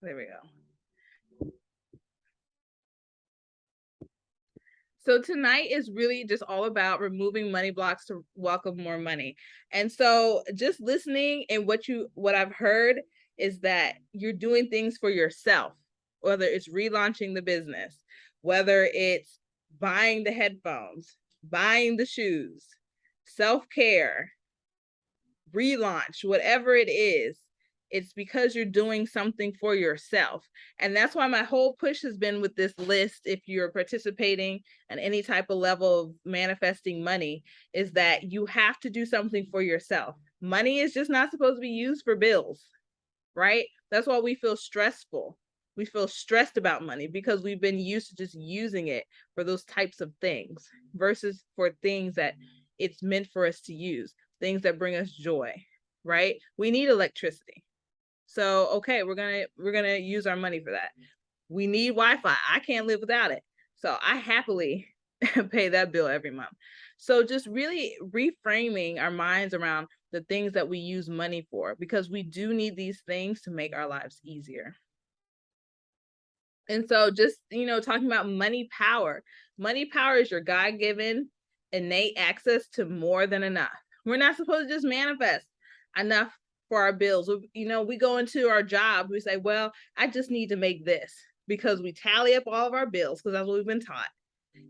There we go. So tonight is really just all about removing money blocks to welcome more money. And so just listening and what I've heard is that you're doing things for yourself, whether it's relaunching the business, whether it's buying the headphones, buying the shoes, self-care, relaunch, whatever it is, it's because you're doing something for yourself. And that's why my whole push has been with this list. If you're participating at any type of level of manifesting money, is that you have to do something for yourself. Money is just not supposed to be used for bills, right? That's why we feel stressful. We feel stressed about money because we've been used to just using it for those types of things versus for things that it's meant for us to use, things that bring us joy, right? We need electricity. So, okay, we're gonna use our money for that. We need Wi-Fi. I can't live without it. So I happily pay that bill every month. So just really reframing our minds around the things that we use money for, because we do need these things to make our lives easier. And so just, talking about money power. Money power is your God-given innate access to more than enough. We're not supposed to just manifest enough for our bills. We go into our job, we say, well, I just need to make this, because we tally up all of our bills, because that's what we've been taught,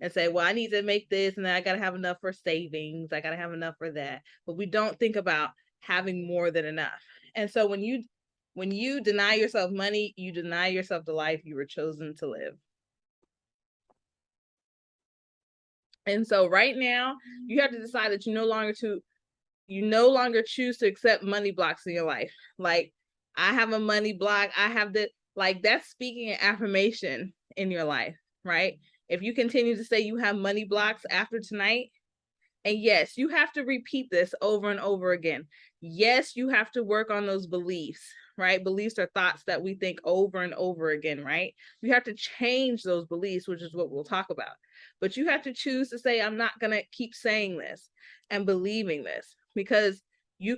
and say, well, I need to make this, and then I got to have enough for savings. I got to have enough for that. But we don't think about having more than enough. And so when you deny yourself money, you deny yourself the life you were chosen to live. And so right now, you have to decide that you no longer choose to accept money blocks in your life. Like, I have a money block. I have this, like, that's speaking an affirmation in your life, right? If you continue to say you have money blocks after tonight, and yes, you have to repeat this over and over again. Yes, you have to work on those beliefs, right? Beliefs are thoughts that we think over and over again, right? You have to change those beliefs, which is what we'll talk about. But you have to choose to say, I'm not going to keep saying this and believing this, because you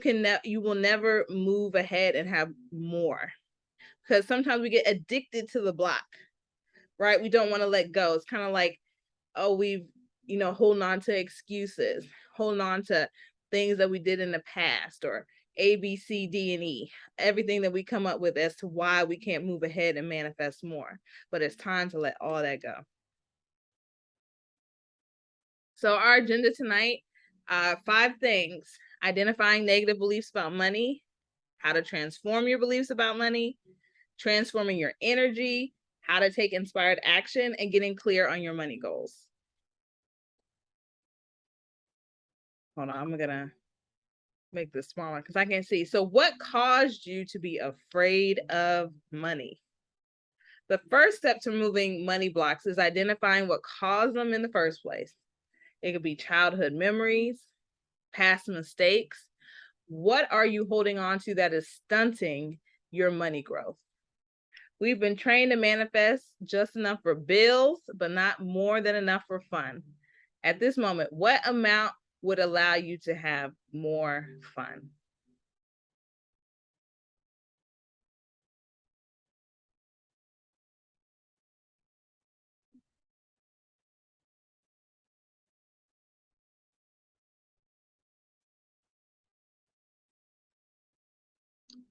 will never move ahead and have more. Because sometimes we get addicted to the block, right? We don't want to let go. It's kind of like, oh, we've holding on to excuses, holding on to things that we did in the past, or A, B, C, D, and E, everything that we come up with as to why we can't move ahead and manifest more. But it's time to let all that go. So our agenda tonight, 5 things: identifying negative beliefs about money, how to transform your beliefs about money, transforming your energy, how to take inspired action, and getting clear on your money goals. Hold on, I'm gonna make this smaller because I can't see. So what caused you to be afraid of money? The first step to removing money blocks is identifying what caused them in the first place. It could be childhood memories, past mistakes. What are you holding on to that is stunting your money growth? We've been trained to manifest just enough for bills, but not more than enough for fun. At this moment, what amount would allow you to have more fun?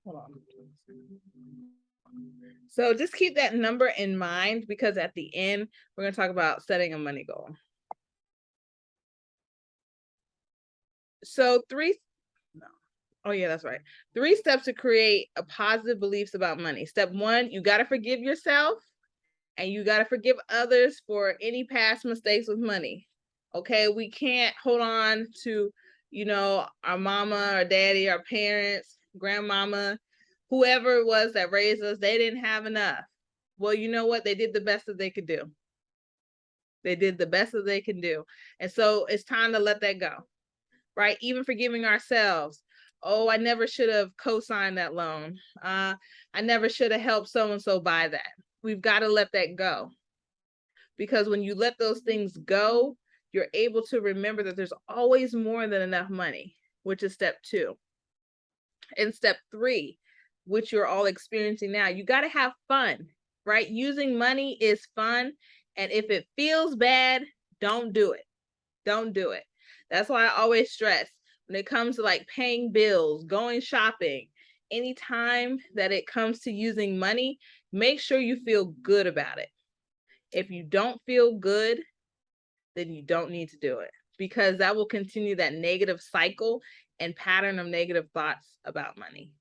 Hold on. So just keep that number in mind, because at the end, we're going to talk about setting a money goal. So oh yeah, that's right. 3 steps to create a positive beliefs about money. Step 1, you got to forgive yourself, and you got to forgive others for any past mistakes with money. Okay, we can't hold on to, our mama or daddy, our parents, grandmama, whoever it was that raised us. They didn't have enough. Well, you know what? They did the best that they could do. They did the best that they can do. And so it's time to let that go, right? Even forgiving ourselves. Oh, I never should have co-signed that loan. I never should have helped so-and-so buy that. We've got to let that go. Because when you let those things go, you're able to remember that there's always more than enough money, which is step 2. And step 3, which you're all experiencing now. You got to have fun, right? Using money is fun. And if it feels bad, don't do it. Don't do it. That's why I always stress when it comes to like paying bills, going shopping, anytime that it comes to using money, make sure you feel good about it. If you don't feel good, then you don't need to do it, because that will continue that negative cycle and pattern of negative thoughts about money.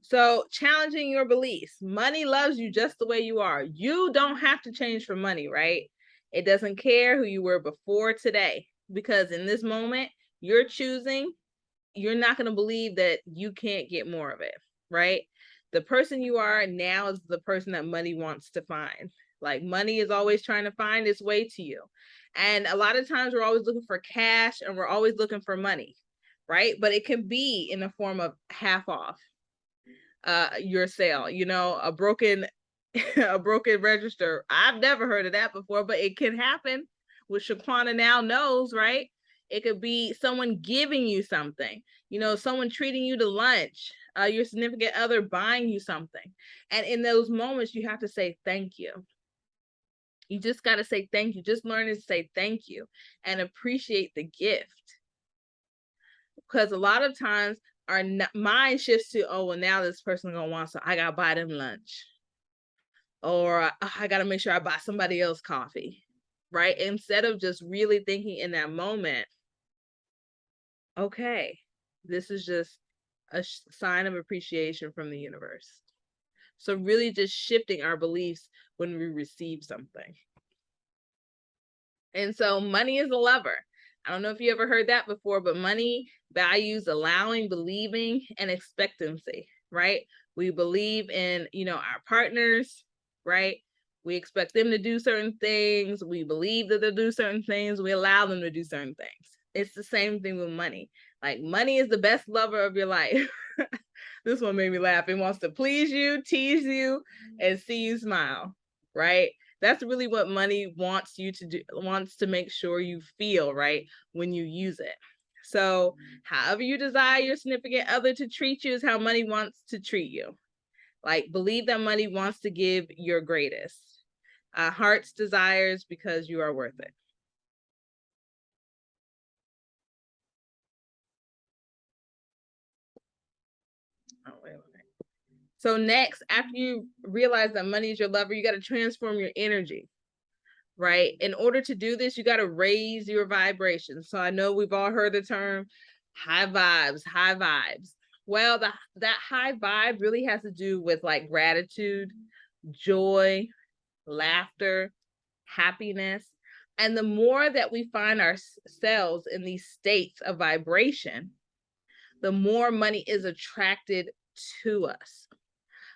So challenging your beliefs. Money loves you just the way you are. You don't have to change for money, right? It doesn't care who you were before today, because in this moment, you're choosing, you're not going to believe that you can't get more of it, right? The person you are now is the person that money wants to find. Like money is always trying to find its way to you. And a lot of times we're always looking for cash and we're always looking for money, right? But it can be in the form of half off your sale, you know, a broken a broken register. I've never heard of that before, but it can happen, which Shaquana now knows, right? It could be someone giving you something, you know, someone treating you to lunch, your significant other buying you something. And in those moments, you have to say thank you. You just got to say thank you. Just learn to say thank you and appreciate the gift. Because a lot of times our mind shifts to, oh, well, now this person gonna want, so I gotta buy them lunch, or I gotta make sure I buy somebody else coffee, right? Instead of just really thinking in that moment, okay, this is just a sign of appreciation from the universe. So really just shifting our beliefs when we receive something. And so money is a lover. I don't know if you ever heard that before, but money values allowing, believing, and expectancy, right? We believe in, you know, our partners, right? We expect them to do certain things. We believe that they'll do certain things. We allow them to do certain things. It's the same thing with money. Like money is the best lover of your life. This one made me laugh. It wants to please you, tease you, and see you smile, right? That's really what money wants you to do, wants to make sure you feel, right, when you use it. So however you desire your significant other to treat you is how money wants to treat you. Like believe that money wants to give your greatest. Heart's desires because you are worth it. Oh, wait. So next, after you realize that money is your lover, you got to transform your energy, right? In order to do this, you got to raise your vibration. So I know we've all heard the term high vibes, high vibes. Well, that high vibe really has to do with like gratitude, joy, laughter, happiness. And the more that we find ourselves in these states of vibration, the more money is attracted to us.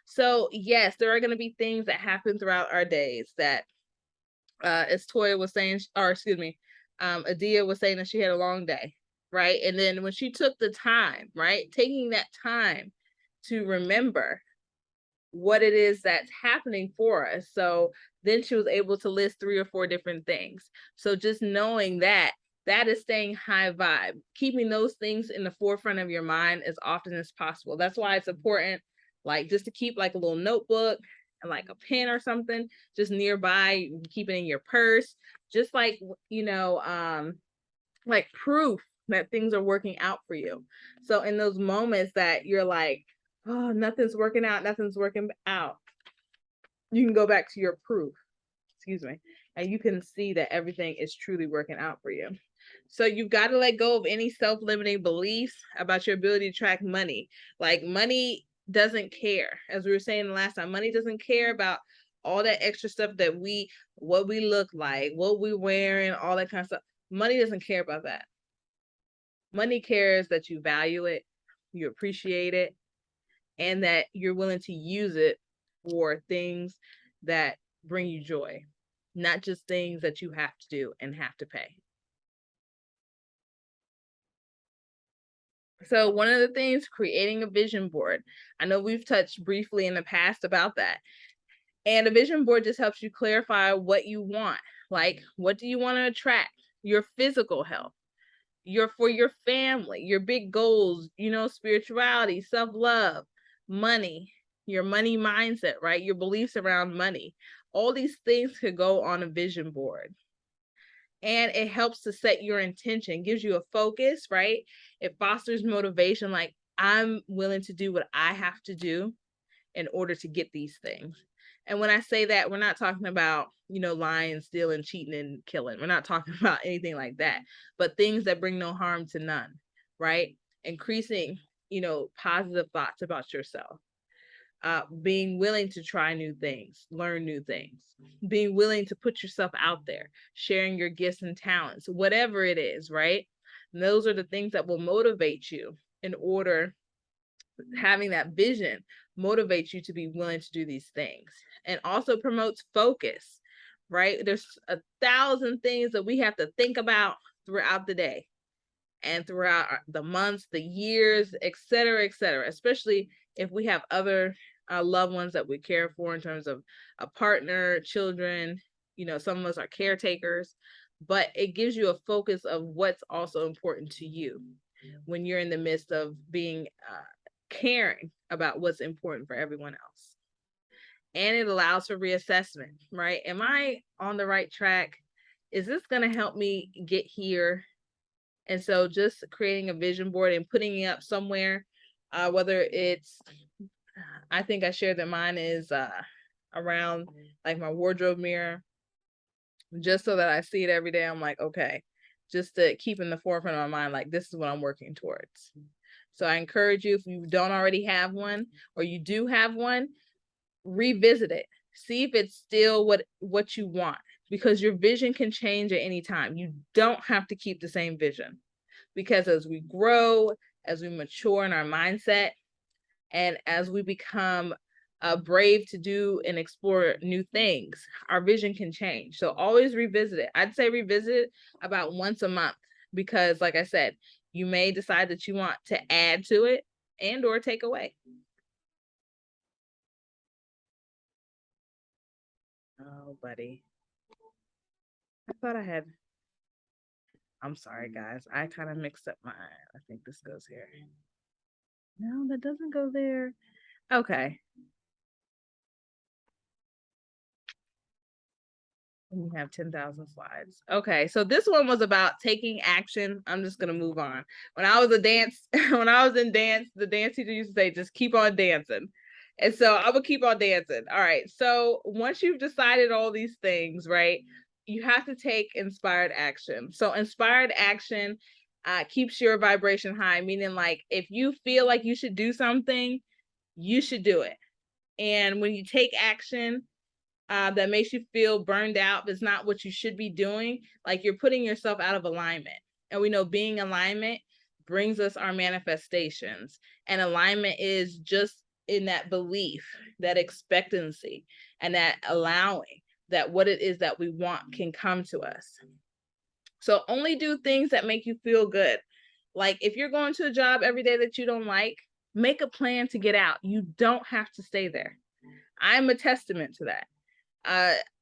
So yes, there are going to be things that happen throughout our days that, as Toya was saying, or excuse me, Adia was saying that she had a long day, right? And then when she took the time, right, taking that time to remember what it is that's happening for us. So then she was able to list 3 or 4 different things. So just knowing that, that is staying high vibe, keeping those things in the forefront of your mind as often as possible. That's why it's important, like just to keep like a little notebook and like a pen or something just nearby, keep it in your purse, just like, you know, like proof that things are working out for you. So in those moments that you're like, oh, nothing's working out, you can go back to your proof, excuse me, and you can see that everything is truly working out for you. So you've got to let go of any self-limiting beliefs about your ability to track money. Like money doesn't care. As we were saying the last time, money doesn't care about all that extra stuff that what we look like, what we're wearing, all that kind of stuff. Money doesn't care about that. Money cares that you value it, you appreciate it, and that you're willing to use it for things that bring you joy, not just things that you have to do and have to pay. So one of the things, creating a vision board. I know we've touched briefly in the past about that. And a vision board just helps you clarify what you want. Like, what do you want to attract? Your physical health, for your family, your big goals, you know, spirituality, self-love, money, your money mindset, right? Your beliefs around money. All these things could go on a vision board. And it helps to set your intention, gives you a focus, right? It fosters motivation, like I'm willing to do what I have to do in order to get these things. And when I say that, we're not talking about, you know, lying, stealing, cheating, and killing. We're not talking about anything like that, but things that bring no harm to none, right? Increasing, you know, positive thoughts about yourself. Being willing to try new things, learn new things, being willing to put yourself out there, sharing your gifts and talents, whatever it is, right? And those are the things that will motivate you in order, having that vision motivates you to be willing to do these things, and also promotes focus, right? There's 1,000 things that we have to think about throughout the day and throughout the months, the years, et cetera, especially if we have other loved ones that we care for in terms of a partner, children, you know, some of us are caretakers, but it gives you a focus of what's also important to you when you're in the midst of being caring about what's important for everyone else. And it allows for reassessment, right? Am I on the right track? Is this going to help me get here? And so just creating a vision board and putting it up somewhere, whether it's, I think I shared that mine is around like my wardrobe mirror, just so that I see it every day. I'm like, okay, just to keep in the forefront of my mind, like this is what I'm working towards. So I encourage you, if you don't already have one or you do have one, revisit it. See if it's still what you want, because your vision can change at any time. You don't have to keep the same vision, because as we grow, as we mature in our mindset, and as we become brave to do and explore new things, our vision can change. So always revisit it. I'd say revisit it about once a month, because like I said, you may decide that you want to add to it and or take away. Oh, buddy. I thought I had, I'm sorry, guys. I kind of mixed up I think this goes here. No, that doesn't go there. Okay. And you have 10,000 slides. Okay, so this one was about taking action. I'm just gonna move on. When I was when I was in dance, the dance teacher used to say, just keep on dancing. And so I would keep on dancing. All right. So once you've decided all these things, right, you have to take inspired action. So inspired action keeps your vibration high, meaning like if you feel like you should do something, you should do it. And when you take action, that makes you feel burned out, is not what you should be doing, like you're putting yourself out of alignment. And we know being alignment brings us our manifestations. And alignment is just in that belief, that expectancy, and that allowing that what it is that we want can come to us. So only do things that make you feel good. Like if you're going to a job every day that you don't like, make a plan to get out. You don't have to stay there. I'm a testament to that.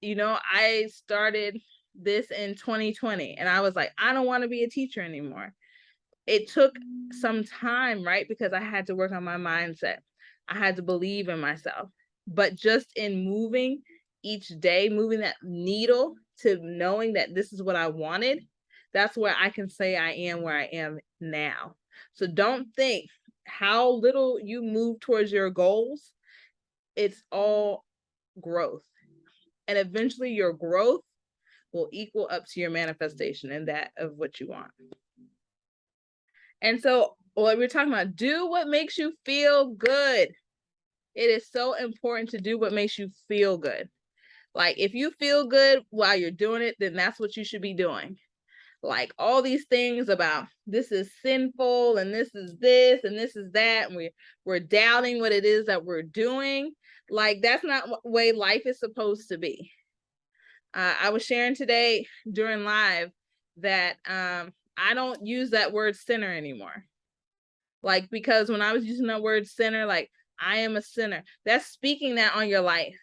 You know, I started this in 2020 and I was like, I don't want to be a teacher anymore. It took some time, right? Because I had to work on my mindset. I had to believe in myself. But just in moving each day, moving that needle to knowing that this is what I wanted, that's where I can say I am where I am now. So don't think how little you move towards your goals. It's all growth. And eventually your growth will equal up to your manifestation and that of what you want. And so what we're talking about, do what makes you feel good. It is so important to do what makes you feel good. Like if you feel good while you're doing it, then that's what you should be doing. Like all these things about this is sinful and this is this and this is that, and we're doubting what it is that we're doing. Like that's not the way life is supposed to be. I was sharing today during live that I don't use that word sinner anymore. Like, because when I was using that word sinner, like I am a sinner, that's speaking that on your life,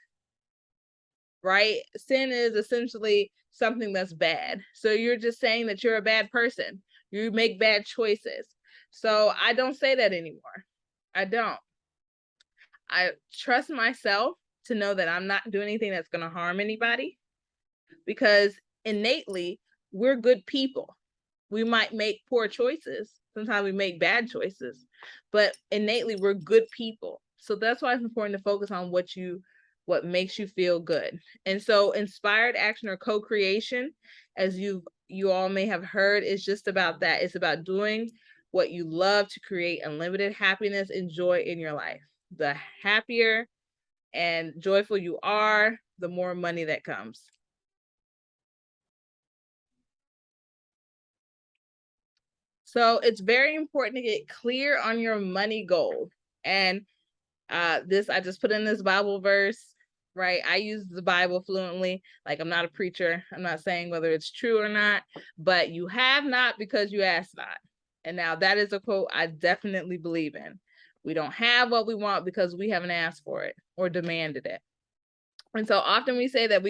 right? Sin is essentially something that's bad. So you're just saying that you're a bad person. You make bad choices. So I don't say that anymore. I don't. I trust myself to know that I'm not doing anything that's going to harm anybody, because innately we're good people. We might make poor choices. Sometimes we make bad choices, but innately we're good people. So that's why it's important to focus on what makes you feel good. And so inspired action or co-creation, as you all may have heard, is just about that. It's about doing what you love to create unlimited happiness and joy in your life. The happier and joyful you are, the more money that comes. So it's very important to get clear on your money goal. And this, I just put in this Bible verse, right? I use the Bible fluently. Like, I'm not a preacher. I'm not saying whether it's true or not, but you have not because you ask not. And now that is a quote I definitely believe in. We don't have what we want because we haven't asked for it or demanded it. And so often we say that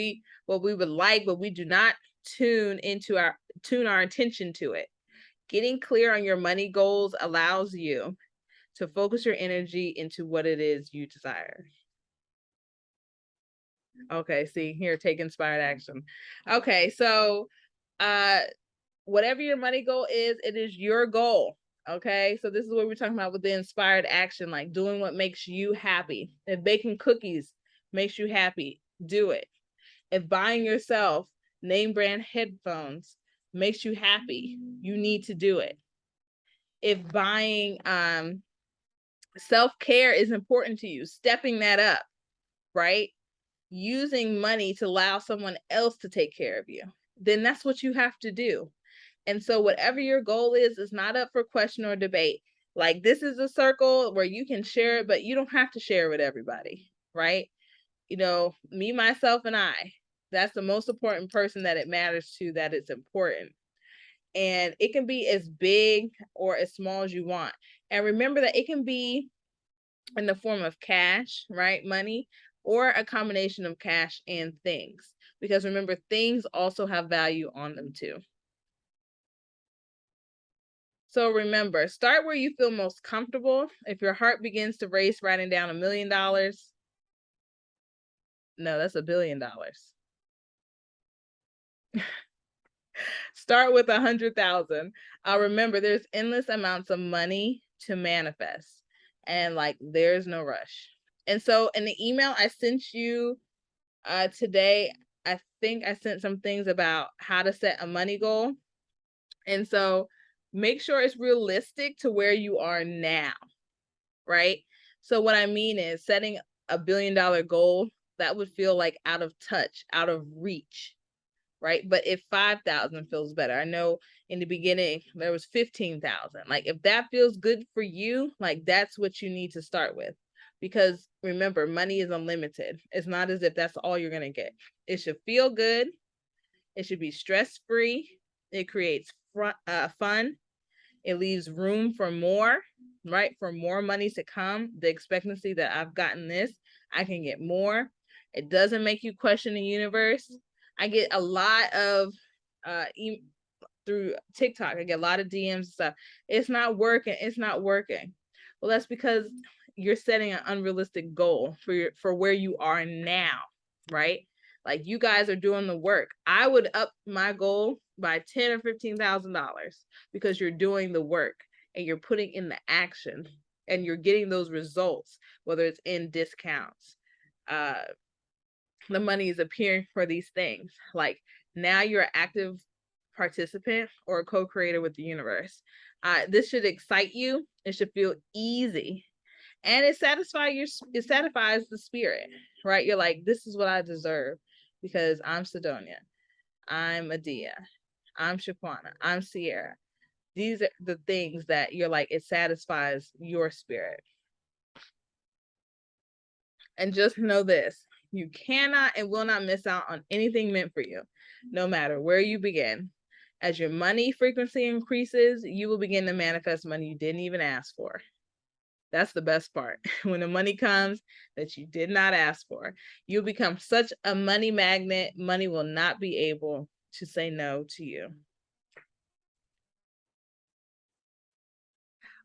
what we would like, but we do not tune our attention to it. Getting clear on your money goals allows you to focus your energy into what it is you desire. Okay, see here, take inspired action. Okay, so whatever your money goal is, it is your goal. Okay, so this is what we're talking about with the inspired action, like doing what makes you happy. If baking cookies makes you happy, do it. If buying yourself name brand headphones makes you happy, you need to do it. If buying self-care is important to you, stepping that up, right? Using money to allow someone else to take care of you, then that's what you have to do. And so whatever your goal is not up for question or debate. Like, this is a circle where you can share it, but you don't have to share it with everybody, right? You know, me, myself, and I, that's the most important person that it matters to, that it's important. And it can be as big or as small as you want. And remember that it can be in the form of cash, right? Money, or a combination of cash and things. Because remember, things also have value on them too. So remember, start where you feel most comfortable. If your heart begins to race writing down $1 million, no, that's $1 billion. Start with 100,000. Remember, there's endless amounts of money to manifest, and like, there's no rush. And so in the email I sent you today, I think I sent some things about how to set a money goal. And so make sure it's realistic to where you are now, right? So what I mean is, setting a $1 billion goal, that would feel like out of touch, out of reach, right? But if 5,000 feels better, I know in the beginning there was 15,000. Like, if that feels good for you, like, that's what you need to start with. Because remember, money is unlimited. It's not as if that's all you're going to get. It should feel good. It should be stress-free. It creates fun. It leaves room for more, right? For more money to come. The expectancy that I've gotten this, I can get more. It doesn't make you question the universe. I get a lot of through TikTok, I get a lot of DMs and stuff. It's not working. It's not working. Well, that's because you're setting an unrealistic goal for where you are now, right? Like, you guys are doing the work. I would up my goal by $10,000 or $15,000 because you're doing the work and you're putting in the action and you're getting those results, whether it's in discounts. The money is appearing for these things. Like, now you're an active participant or a co-creator with the universe. This should excite you. It should feel easy, and it satisfies the spirit, right? You're like, this is what I deserve because I'm Sidonia, I'm Adia, I'm Shaquana, I'm Sierra. These are the things that you're like, it satisfies your spirit. And just know this: you cannot and will not miss out on anything meant for you, no matter where you begin. As your money frequency increases, you will begin to manifest money you didn't even ask for. That's the best part. When the money comes that you did not ask for, you'll become such a money magnet, money will not be able to say no to you.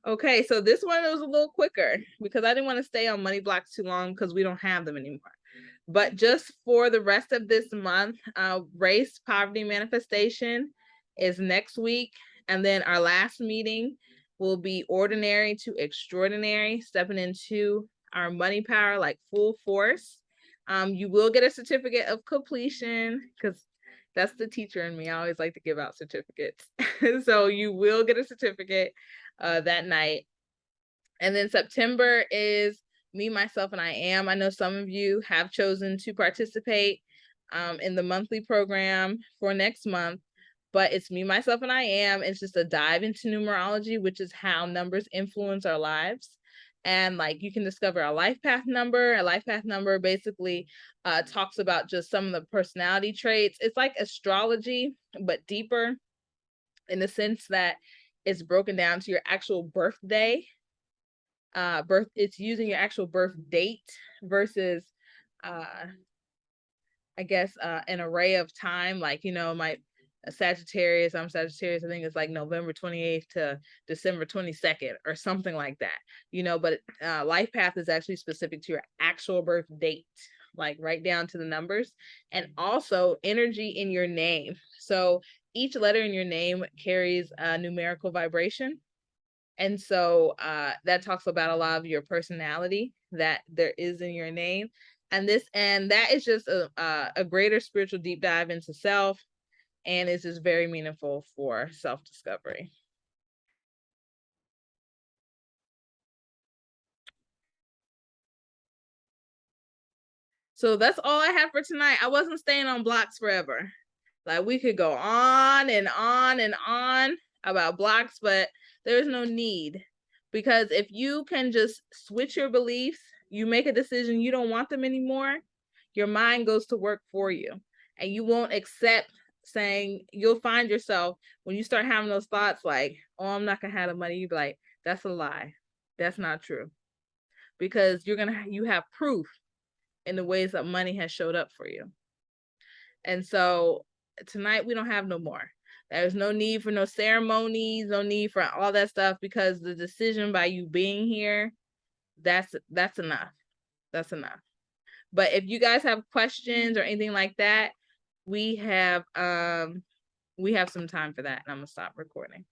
Okay, so this one was a little quicker because I didn't want to stay on money blocks too long because we don't have them anymore. But just for the rest of this month, race poverty manifestation is next week. And then our last meeting will be ordinary to extraordinary, stepping into our money power like full force. You will get a certificate of completion because that's the teacher in me. I always like to give out certificates. So you will get a certificate that night. And then September is me, myself, and I am. I know some of you have chosen to participate in the monthly program for next month, but it's me, myself, and I am. It's just a dive into numerology, which is how numbers influence our lives. And like you can discover a life path number. A life path number basically talks about just some of the personality traits. It's like astrology, but deeper in the sense that it's broken down to your actual birthday. It's using your actual birth date versus I guess an array of time, like my Sagittarius, I'm Sagittarius, I think it's like November 28th to December 22nd or something like that, but life path is actually specific to your actual birth date, like right down to the numbers, and also energy in your name. So each letter in your name carries a numerical vibration. And so that talks about a lot of your personality that there is in your name. And that is just a greater spiritual deep dive into self. And it's just very meaningful for self-discovery. So that's all I have for tonight. I wasn't staying on blocks forever. Like we could go on and on and on about blocks, but there's no need, because if you can just switch your beliefs, you make a decision you don't want them anymore, your mind goes to work for you, and you won't accept saying, you'll find yourself when you start having those thoughts like, oh, I'm not gonna have the money, you be like, that's a lie, that's not true, because you have proof in the ways that money has showed up for you. And so tonight we don't have no more. There's no need for no ceremonies, no need for all that stuff, because the decision by you being here, that's enough. That's enough. But if you guys have questions or anything like that, we have some time for that, and I'm gonna stop recording.